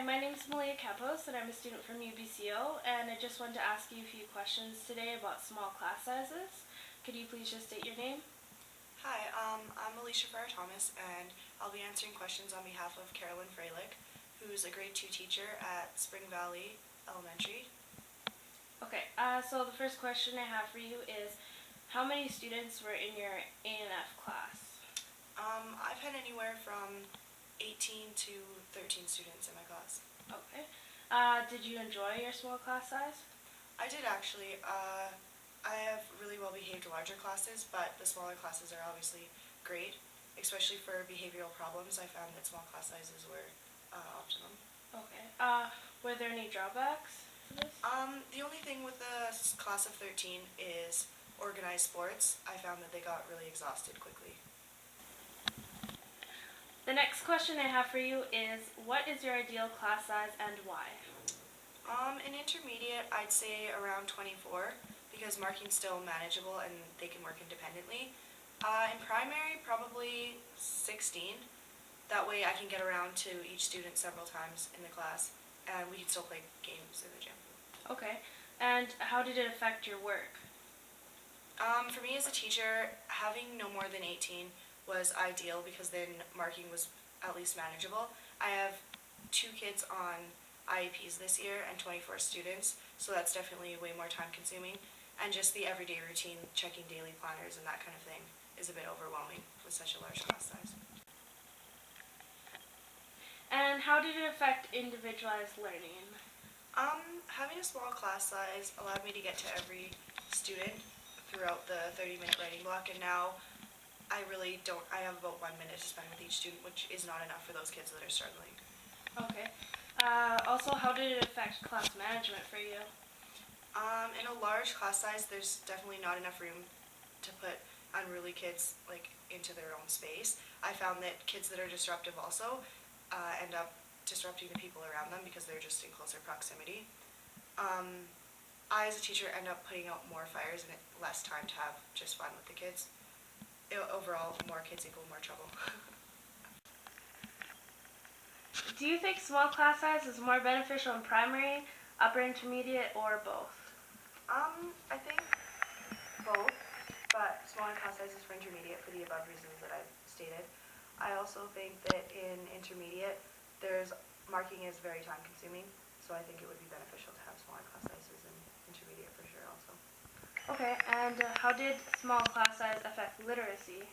Hi, my name is Melia and I'm a student from UBCO, and I just wanted to ask you a few questions today about small class sizes. Could you please just state your name? Hi, I'm Allysha and I'll be answering questions on behalf of Carolyn Freilich, who's a grade 2 teacher at Spring Valley Elementary. Okay, so the first question I have for you is, how many students were in your A&F class? I've had anywhere from 18 to 13 students in my class. Okay. Did you enjoy your small class size? I did actually. I have really well-behaved larger classes, but the smaller classes are obviously great, especially for behavioral problems. I found that small class sizes were optimum. Okay. Were there any drawbacks to this? The only thing with the class of 13 is organized sports. I found that they got really exhausted quickly. The next question I have for you is, what is your ideal class size and why? In intermediate, I'd say around 24 because marking's still manageable and they can work independently. In primary, probably 16. That way I can get around to each student several times in the class and we can still play games in the gym. Okay. And how did it affect your work? For me as a teacher, having no more than 18 was ideal because then marking was at least manageable. I have 2 kids on IEPs this year and 24 students, so that's definitely way more time consuming. And just the everyday routine, checking daily planners and that kind of thing is a bit overwhelming with such a large class size. And how did it affect individualized learning? Having a small class size allowed me to get to every student throughout the 30-minute writing block, and now I have about 1 minute to spend with each student, which is not enough for those kids that are struggling. Okay. Also, how did it affect class management for you? In a large class size, there's definitely not enough room to put unruly kids into their own space. I found that kids that are disruptive also end up disrupting the people around them because they're just in closer proximity. I, as a teacher, end up putting out more fires and less time to have just fun with the kids. Overall, more kids equal more trouble. Do you think small class size is more beneficial in primary, upper intermediate, or both? I think both, but smaller class sizes for intermediate for the above reasons that I've stated. I also think that in intermediate, marking is very time consuming, so I think it would be beneficial to have smaller class sizes in intermediate for sure also. Okay, and how did small class size affect literacy?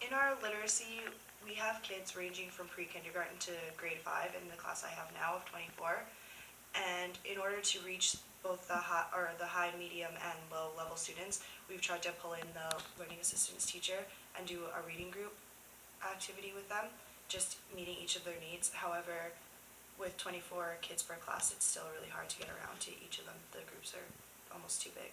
In our literacy, we have kids ranging from pre-kindergarten to grade 5 in the class I have now of 24, and in order to reach both the high, medium, and low level students, we've tried to pull in the learning assistance teacher and do a reading group activity with them, just meeting each of their needs. However, with 24 kids per class, it's still really hard to get around to each of them. The groups are almost too big.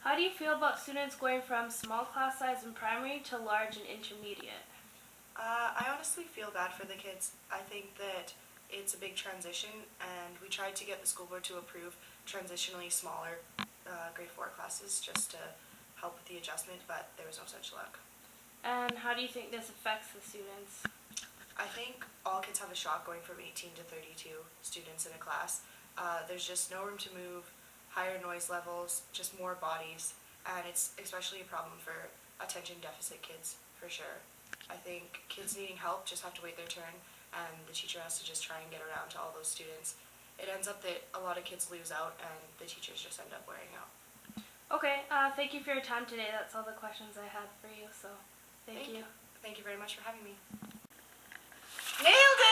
How do you feel about students going from small class size in primary to large in intermediate? I honestly feel bad for the kids. I think that it's a big transition, and we tried to get the school board to approve transitionally smaller grade 4 classes just to help with the adjustment, but there was no such luck. And how do you think this affects the students? I think all kids have a shock going from 18 to 32 students in a class. There's just no room to move, higher noise levels, just more bodies, and it's especially a problem for attention deficit kids for sure. I think kids needing help just have to wait their turn, and the teacher has to just try and get around to all those students. It ends up that a lot of kids lose out and the teachers just end up wearing out. Okay, thank you for your time today. That's all the questions I had for you, so thank you. Thank you very much for having me. Nailed it!